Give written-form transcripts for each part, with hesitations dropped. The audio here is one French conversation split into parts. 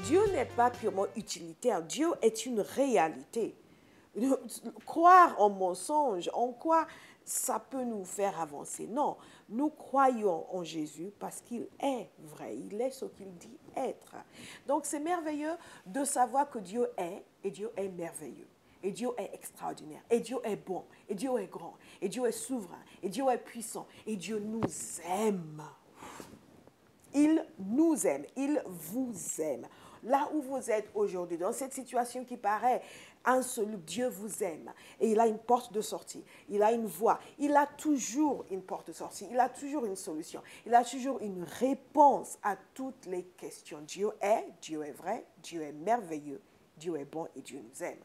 Dieu n'est pas purement utilitaire. Dieu est une réalité. Croire en mensonge, en quoi ça peut nous faire avancer? Non, nous croyons en Jésus parce qu'il est vrai. Il est ce qu'il dit être. Donc, c'est merveilleux de savoir que Dieu est, et Dieu est merveilleux. Et Dieu est extraordinaire. Et Dieu est bon. Et Dieu est grand. Et Dieu est souverain. Et Dieu est puissant. Et Dieu nous aime. Il nous aime. Il vous aime. Là où vous êtes aujourd'hui, dans cette situation qui paraît insoluble, Dieu vous aime. Et il a une porte de sortie. Il a une voie. Il a toujours une porte de sortie. Il a toujours une solution. Il a toujours une réponse à toutes les questions. Dieu est vrai, Dieu est merveilleux, Dieu est bon et Dieu nous aime.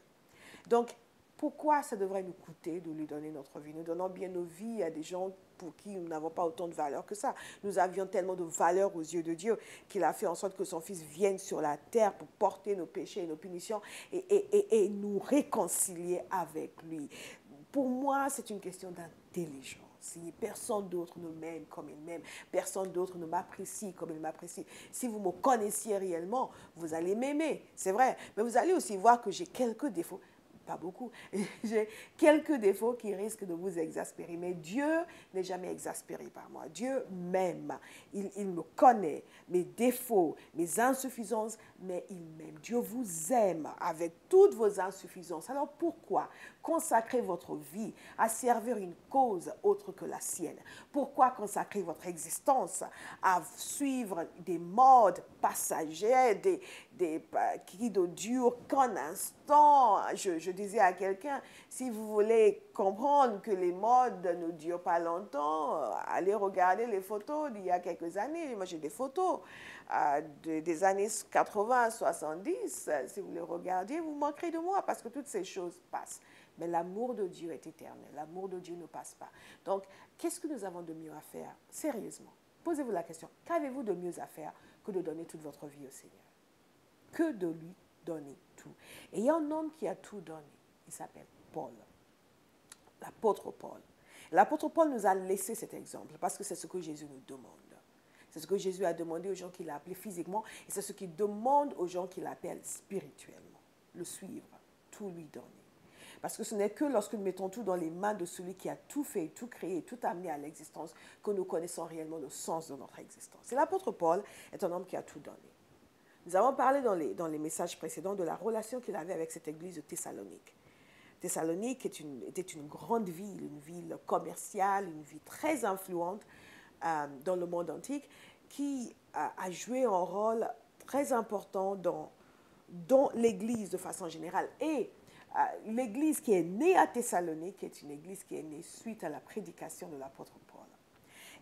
Donc, pourquoi ça devrait nous coûter de lui donner notre vie? Nous donnons bien nos vies à des gens pour qui nous n'avons pas autant de valeur que ça. Nous avions tellement de valeur aux yeux de Dieu qu'il a fait en sorte que son Fils vienne sur la terre pour porter nos péchés et nos punitions et nous réconcilier avec lui. Pour moi, c'est une question d'intelligence. Si personne d'autre ne m'aime comme il m'aime, personne d'autre ne m'apprécie comme il m'apprécie. Si vous me connaissiez réellement, vous allez m'aimer, c'est vrai. Mais vous allez aussi voir que j'ai quelques défauts. Pas beaucoup. J'ai quelques défauts qui risquent de vous exaspérer. Mais Dieu n'est jamais exaspéré par moi. Dieu m'aime. Il me connaît, mes défauts, mes insuffisances, mais il m'aime. Dieu vous aime avec toutes vos insuffisances. Alors pourquoi consacrer votre vie à servir une cause autre que la sienne? Pourquoi consacrer votre existence à suivre des modes passagers, qui ne durent qu'un instant? Je disais à quelqu'un, si vous voulez comprendre que les modes ne durent pas longtemps, allez regarder les photos d'il y a quelques années. Moi, j'ai des photos des années 80, 70. Si vous les regardez, vous manquerez de moi parce que toutes ces choses passent. Mais l'amour de Dieu est éternel. L'amour de Dieu ne passe pas. Donc, qu'est-ce que nous avons de mieux à faire? Sérieusement, posez-vous la question. Qu'avez-vous de mieux à faire que de donner toute votre vie au Seigneur? Que de lui donner tout. Et il y a un homme qui a tout donné. Il s'appelle Paul. L'apôtre Paul. L'apôtre Paul nous a laissé cet exemple parce que c'est ce que Jésus nous demande. C'est ce que Jésus a demandé aux gens qu'il a appelés physiquement et c'est ce qu'il demande aux gens qu'il appelle spirituellement. Le suivre, tout lui donner. Parce que ce n'est que lorsque nous mettons tout dans les mains de celui qui a tout fait, tout créé, tout amené à l'existence que nous connaissons réellement le sens de notre existence. Et l'apôtre Paul est un homme qui a tout donné. Nous avons parlé dans les messages précédents de la relation qu'il avait avec cette église de Thessalonique. Thessalonique était une grande ville, une ville commerciale, une ville très influente dans le monde antique qui a joué un rôle très important dans l'église de façon générale. Et l'église qui est née à Thessalonique est une église qui est née suite à la prédication de l'apôtre Paul.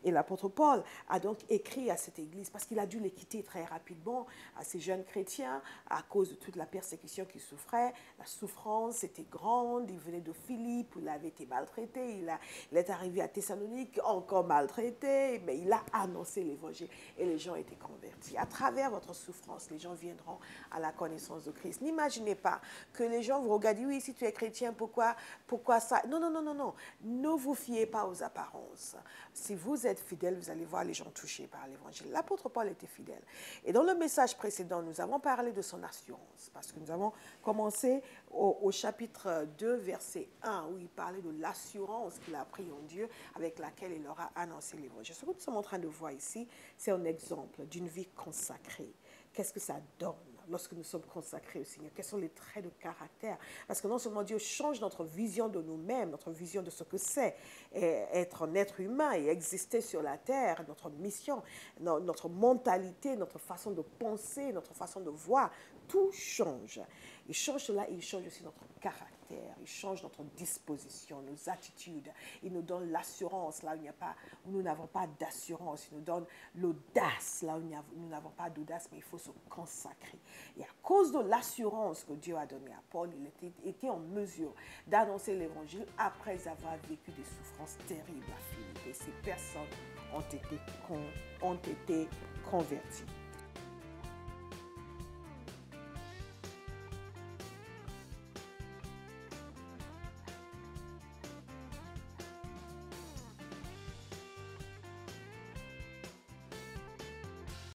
Et l'apôtre Paul a donc écrit à cette église parce qu'il a dû les quitter très rapidement à ces jeunes chrétiens à cause de toute la persécution qu'ils souffraient. La souffrance était grande. Il venait de Philippe où il avait été maltraité. Il est arrivé à Thessalonique encore maltraité, mais il a annoncé l'évangile et les gens étaient convertis. À travers votre souffrance, les gens viendront à la connaissance de Christ. N'imaginez pas que les gens vous regardent, oui, si tu es chrétien, pourquoi ça? Non, non, non, non, non. Ne vous fiez pas aux apparences. Si vous êtes fidèle, vous allez voir les gens touchés par l'évangile. L'apôtre Paul était fidèle. Et dans le message précédent, nous avons parlé de son assurance, parce que nous avons commencé au chapitre 2, verset 1, où il parlait de l'assurance qu'il a pris en Dieu, avec laquelle il leur a annoncé l'évangile. Ce que nous sommes en train de voir ici, c'est un exemple d'une vie consacrée. Qu'est-ce que ça donne lorsque nous sommes consacrés au Seigneur? Quels sont les traits de caractère? Parce que non seulement Dieu change notre vision de nous-mêmes, notre vision de ce que c'est être un être humain et exister sur la terre, notre mission, notre mentalité, notre façon de penser, notre façon de voir, tout change. Il change cela et il change aussi notre caractère, il change notre disposition, nos attitudes. Il nous donne l'assurance là où nous n'avons pas d'assurance. Il nous donne l'audace là où nous n'avons pas d'audace, mais il faut se consacrer. Et à cause de l'assurance que Dieu a donnée à Paul, il était en mesure d'annoncer l'évangile après avoir vécu des souffrances terribles à Philippe. Et ces personnes ont été converties.